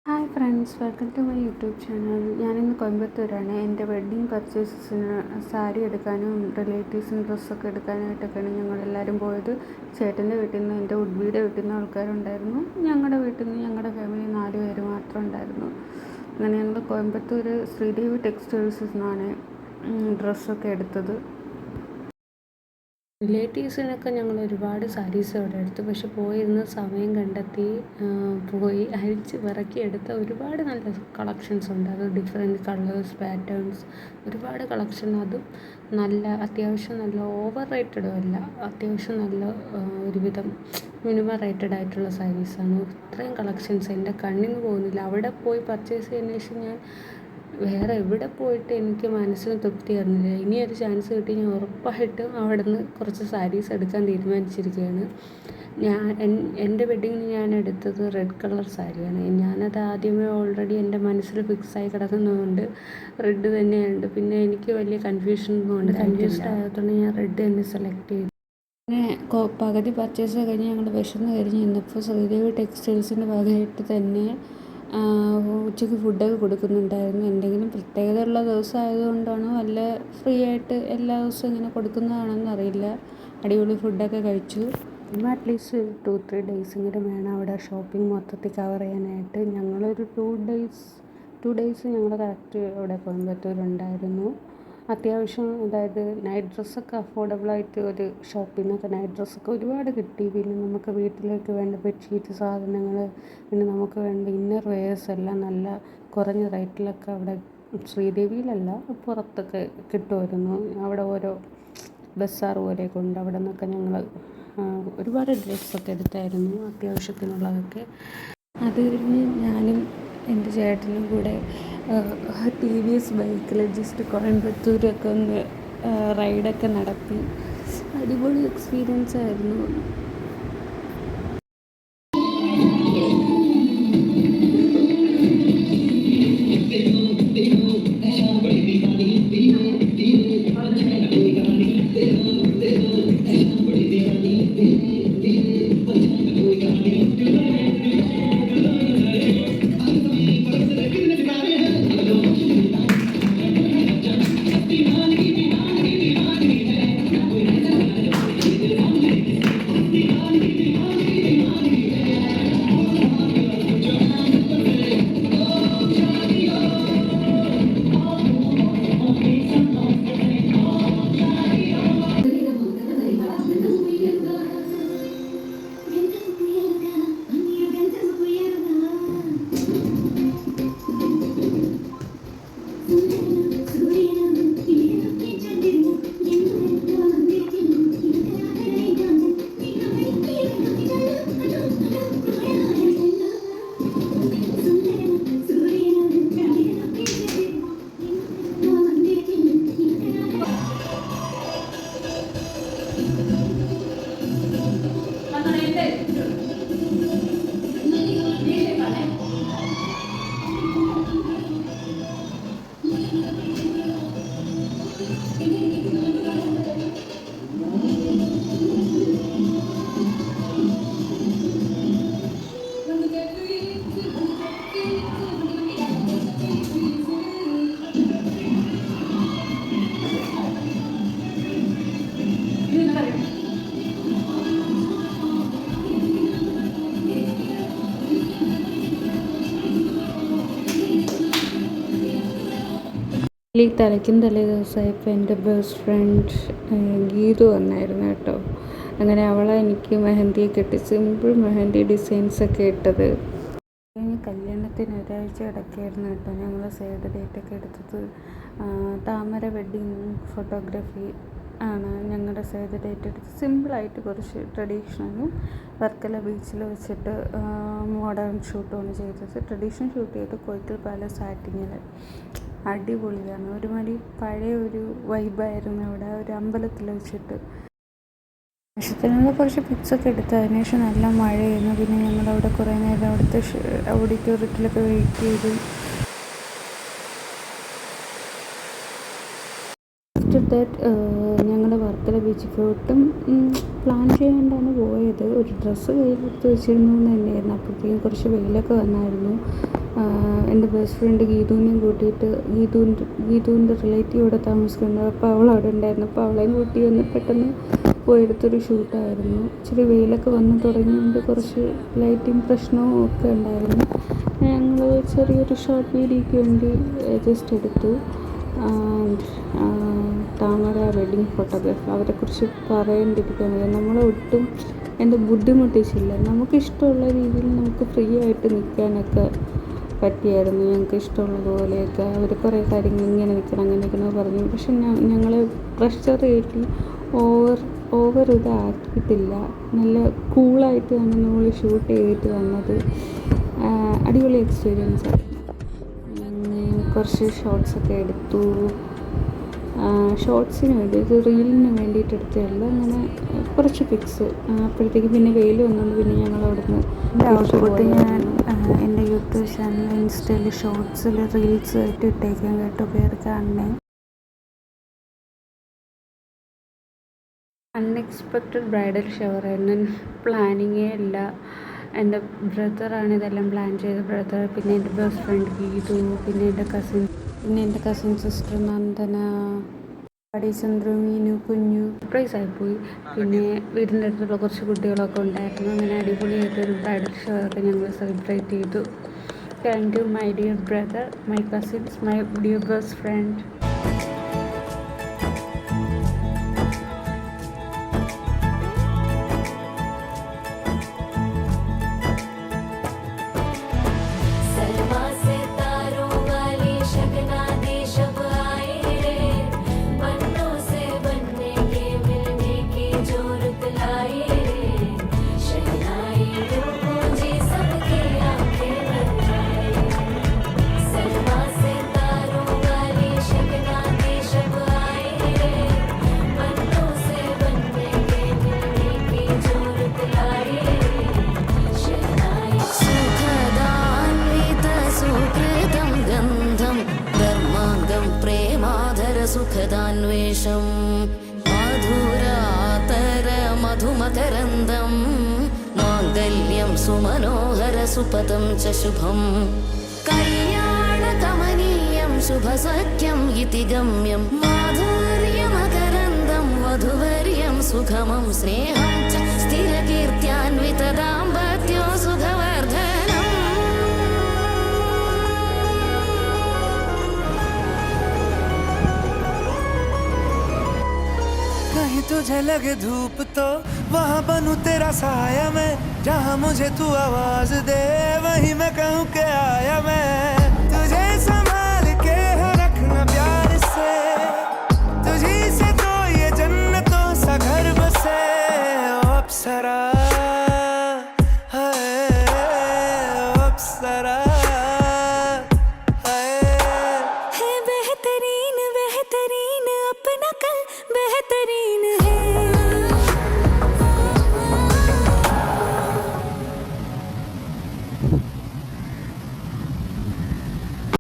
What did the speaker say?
Hi friends, welcome to my YouTube channel. ഞാനിന്ന് കോയമ്പത്തൂരാണ്. എൻ്റെ വെഡ്ഡിങ് പർച്ചേസസിന് സാരി എടുക്കാനും റിലേറ്റീവ്സിന് ഡ്രസ്സൊക്കെ എടുക്കാനായിട്ടൊക്കെയാണ് ഞങ്ങളെല്ലാവരും പോയത്. ചേട്ടൻ്റെ വീട്ടിൽ നിന്ന്, എൻ്റെ ഉഡ്ബിയുടെ വീട്ടിൽ നിന്ന് ആൾക്കാരുണ്ടായിരുന്നു. ഞങ്ങളുടെ വീട്ടിൽ നിന്ന് ഞങ്ങളുടെ ഫാമിലി 4 പേര് മാത്രം ഉണ്ടായിരുന്നു. അങ്ങനെ ഞങ്ങൾ കോയമ്പത്തൂർ ശ്രീദേവി ടെക്സ്റ്റൈൽസിൽ നിന്നാണ് ഡ്രസ്സൊക്കെ എടുത്തത്. റിലേറ്റീവ്സിനൊക്കെ ഞങ്ങൾ ഒരുപാട് സാരീസ് അവിടെ എടുത്തു. പക്ഷെ പോയിരുന്ന സമയം കണ്ടെത്തി പോയി അഴിച്ച് പെറുക്കി എടുത്ത ഒരുപാട് നല്ല കളക്ഷൻസ് ഉണ്ട്. അത് ഡിഫറെൻറ്റ് കളേഴ്സ്, പാറ്റേൺസ്, ഒരുപാട് കളക്ഷൻ. അതും നല്ല അത്യാവശ്യം നല്ല ഓവർ റേറ്റഡും അല്ല, അത്യാവശ്യം നല്ല ഒരുവിധം മിനിമം റേറ്റഡ് ആയിട്ടുള്ള സാരീസാണ്. ഇത്രയും കളക്ഷൻസ് എൻ്റെ കണ്ണിന് പോകുന്നില്ല. അവിടെ പോയി പർച്ചേസ് ചെയ്തതിന് ശേഷം ഞാൻ വേറെ എവിടെ പോയിട്ട് എനിക്ക് മനസ്സിന് തൃപ്തി തരുന്നില്ല. ഇനിയൊരു ചാൻസ് കിട്ടി ഞാൻ ഉറപ്പായിട്ടും അവിടെ നിന്ന് കുറച്ച് സാരീസ് എടുക്കാൻ തീരുമാനിച്ചിരിക്കുകയാണ്. എൻ്റെ വെഡ്ഡിങ്ങിന് ഞാൻ എടുത്തത് റെഡ് കളർ സാരിയാണ്. ഞാനത് ആദ്യമേ ഓൾറെഡി എൻ്റെ മനസ്സിൽ ഫിക്സായി കിടക്കുന്നതുകൊണ്ട് റെഡ് തന്നെയുണ്ട്. പിന്നെ എനിക്ക് വലിയ കൺഫ്യൂസ്ഡ് ആയതുകൊണ്ട് ഞാൻ റെഡ് തന്നെ സെലക്ട് ചെയ്തു. അങ്ങനെ പകുതി പർച്ചേസ് കഴിഞ്ഞ് ഞങ്ങൾ വിശന്ന് കഴിഞ്ഞ് ഇന്നപ്പോൾ ശ്രീദേവി ടെക്സ്റ്റൈൽസിൻ്റെ ഭാഗമായിട്ട് തന്നെ ഉച്ചയ്ക്ക് ഫുഡൊക്കെ കൊടുക്കുന്നുണ്ടായിരുന്നു. എന്തെങ്കിലും പ്രത്യേകത ഉള്ള ദിവസം ആയതുകൊണ്ടാണോ അല്ല ഫ്രീ ആയിട്ട് എല്ലാ ദിവസവും ഇങ്ങനെ കൊടുക്കുന്നതാണെന്ന് അറിയില്ല. അടിപൊളി ഫുഡൊക്കെ കഴിച്ചു. ഇന്ന് അറ്റ്ലീസ്റ്റ് 2-3 ഡേയ്സെങ്കിലും വേണം അവിടെ ഷോപ്പിംഗ് മൊത്തത്തിൽ കവർ ചെയ്യാനായിട്ട്. ഞങ്ങളൊരു 2 ഡേയ്സ് ഞങ്ങൾ കറക്റ്റ് അവിടെ കോയമ്പത്തൂരുണ്ടായിരുന്നു. അത്യാവശ്യം അതായത് നൈറ്റ് ഡ്രസ്സൊക്കെ അഫോർഡബിളായിട്ട് ഒരു ഷോപ്പിൽ നിന്നൊക്കെ നൈറ്റ് ഡ്രസ്സൊക്കെ ഒരുപാട് കിട്ടി. പിന്നെ നമുക്ക് വീട്ടിലേക്ക് വേണ്ട ബെഡ്ഷീറ്റ് സാധനങ്ങൾ, പിന്നെ നമുക്ക് വേണ്ട ഇന്നർ വെയേഴ്സ് എല്ലാം നല്ല കുറഞ്ഞ റേറ്റിലൊക്കെ അവിടെ ശ്രീദേവിയിലല്ല പുറത്തൊക്കെ കിട്ടുമായിരുന്നു. അവിടെ ഓരോ ബസാർ പോലെയൊക്കെ ഉണ്ട്. അവിടെ നിന്നൊക്കെ ഞങ്ങൾ ഒരുപാട് ഡ്രസ്സൊക്കെ എടുത്തായിരുന്നു അത്യാവശ്യത്തിനുള്ളതൊക്കെ. അത് കഴിഞ്ഞ് ഞാനും എൻ്റെ ചേട്ടനും കൂടെ TVS ബൈക്കിൽ ജസ്റ്റ് കോയമ്പത്തൂരൊക്കെ ഒന്ന് റൈഡൊക്കെ നടത്തി. അടിപൊളി എക്സ്പീരിയൻസ് ആയിരുന്നു. ഈ തലയ്ക്കും തലേ ദിവസമായപ്പോൾ എൻ്റെ ബെസ്റ്റ് ഫ്രണ്ട് ഗീതു വന്നായിരുന്നു കേട്ടോ. അങ്ങനെ അവളെ എനിക്ക് മെഹന്തിയൊക്കെ ഇട്ട് സിമ്പിൾ മെഹന്തി ഡിസൈൻസൊക്കെ ഇട്ടത്. കല്യാണത്തിന് ഒരാഴ്ച കിടക്കുകയായിരുന്നു കേട്ടോ. ഞങ്ങൾ സേവ് ദ ഡേറ്റൊക്കെ എടുത്തത് താമര വെഡ്ഡിങ് ഫോട്ടോഗ്രാഫി ആണ്. ഞങ്ങളുടെ സേവ് ദ ഡേറ്റ് എടുത്ത് സിമ്പിളായിട്ട് കുറച്ച് ട്രഡീഷണലും വർക്കല ബീച്ചിൽ വെച്ചിട്ട് മോഡേൺ ഷൂട്ടുമാണ് ചെയ്തത്. ട്രഡീഷണൽ ഷൂട്ട് ചെയ്ത് കോയിക്കൽ പാലസ് ആറ്റിങ്ങിൽ. അടിപൊളിയാണ്. ഒരുമാതിരി പഴയ ഒരു വൈബായിരുന്നു അവിടെ ഒരു അമ്പലത്തിൽ വെച്ചിട്ട്. ആവശ്യത്തിനുള്ള കുറച്ച് പിക്സൊക്കെ എടുത്ത് അതിന് ശേഷം നല്ല മഴയായിരുന്നു. പിന്നെ ഞങ്ങളവിടെ കുറേ നേരം അവിടുത്തെ ഓഡിറ്റോറിയത്തിലൊക്കെ വെയിറ്റ് ചെയ്തു. ആഫ്റ്റർ ദാറ്റ് ഞങ്ങൾ വർക്കല ബീച്ചിൽ പോയിട്ടും പ്ലാൻ ചെയ്യാണ്ടാണ് പോയത്. ഒരു ഡ്രസ്സ് കയ്യിലെടുത്ത് വെച്ചിരുന്നു എന്ന് തന്നെയായിരുന്നു. അപ്പോഴത്തേക്കും കുറച്ച് വെയിലൊക്കെ വന്നായിരുന്നു. എൻ്റെ ബെസ്റ്റ് ഫ്രണ്ട് ഗീതുവിനെയും കൂട്ടിയിട്ട് ഗീതുവിൻ്റെ റിലേറ്റീവ് ഇവിടെ താമസിക്കുന്നുണ്ട്. അപ്പോൾ അവളവിടെ ഉണ്ടായിരുന്നു. അപ്പോൾ അവളെയും കൂട്ടി വന്ന് പെട്ടെന്ന് പോയെടുത്തൊരു ഷൂട്ടായിരുന്നു. ഇച്ചിരി വെയിലൊക്കെ വന്ന് തുടങ്ങിയതുകൊണ്ട് കുറച്ച് ലൈറ്റിംഗ് പ്രശ്നവും ഒക്കെ ഉണ്ടായിരുന്നു. ഞങ്ങൾ ചെറിയൊരു ഷോർട്ട് വീഡിയോയ്ക്ക് വേണ്ടി ജസ്റ്റ് എടുത്തു. ആൻഡ് താമര വെഡിങ് ഫോട്ടോഗ്രാഫർ, അവരെക്കുറിച്ച് പറയാണ്ടിരിക്കുന്നത് നമ്മളൊട്ടും എന്താ ബുദ്ധിമുട്ടിച്ചില്ല. നമുക്കിഷ്ടമുള്ള രീതിയിൽ നമുക്ക് ഫ്രീ ആയിട്ട് നിൽക്കാനൊക്കെ പറ്റിയായിരുന്നു. ഞങ്ങൾക്ക് ഇഷ്ടമുള്ളതുപോലെയൊക്കെ അവർ കുറേ കാര്യങ്ങൾ ഇങ്ങനെ നിൽക്കണം അങ്ങനെ നിൽക്കണമെന്ന് പറഞ്ഞു. പക്ഷെ ഞങ്ങളെ പ്രഷർ കയറ്റി ഓവർ ഇതാക്കിയിട്ടില്ല. നല്ല കൂളായിട്ടാണ് നമ്മൾ ഷൂട്ട് ചെയ്തിട്ട് വന്നത്. അടിപൊളി എക്സ്പീരിയൻസ് ആയിരുന്നു. കുറച്ച് ഷോർട്സൊക്കെ എടുത്തു. ഷോർട്സിന് വേണ്ടി, ഇത് റീലിന് വേണ്ടിയിട്ട് എടുത്തതല്ല. അങ്ങനെ കുറച്ച് പിക്സ്. അപ്പോഴത്തേക്ക് പിന്നെ വെയിൽ വന്നുകൊണ്ട് പിന്നെ ഞങ്ങൾ അവിടുന്ന് ഔട്ട്പുട്ട് ഞാൻ എൻ്റെ യൂട്യൂബ് ചാനൽ ഇൻസ്റ്റയിൽ ഷോർട്സിൽ റീൽസ് ആയിട്ട് ഇട്ടേക്കാൻ കേട്ടോ, പേര് കാണണേ. അൺഎക്സ്പെക്റ്റഡ് ബ്രൈഡൽ ഷവർ ആയിരുന്നു. പ്ലാനിങ്ങേ ഇല്ല. എൻ്റെ ബ്രദറാണ് ഇതെല്ലാം പ്ലാൻ ചെയ്ത ബ്രദർ, പിന്നെ എൻ്റെ ബെസ്റ്റ് ഫ്രണ്ട് ഗീതു, പിന്നെ എൻ്റെ കസിൻ സിസ്റ്റർ നന്ദന, ചന്ദ്രു, മീനു, കുഞ്ഞു. സർപ്രൈസായിപ്പോയി. പിന്നെ വീടിൻ്റെ അടുത്തുള്ള കുറച്ച് കുട്ടികളൊക്കെ ഉണ്ടായിരുന്നു. അങ്ങനെ അടിപൊളിയായിട്ടൊരു ബ്രൈഡൽ ഷവറൊക്കെ ഞങ്ങൾ സെലിബ്രേറ്റ് ചെയ്തു. Thank you my dear brother, my cousins, my dear best friend. സുഖദാന്വേഷം മധുരാതര മധുമകരന്ദം മാംഗല്യം സുമനോഹര സുപദം ച ശുഭം കല്യാണകമനീയം ശുഭസഖ്യം ഇതി ഗമ്യം മാധുര്യമകരന്ദം വധുവർയം സുഖമം സ്നേഹം ച സ്ഥിരകീർത്യാൻവിത ദാമ്പത്യോ സുഖവർദ്ധനം. तुझे लगे धूप तो वहाँ बनूं तेरा साया मैं, जहाँ मुझे तू आवाज दे वहीं मैं कहूँ के आया मैं तुझे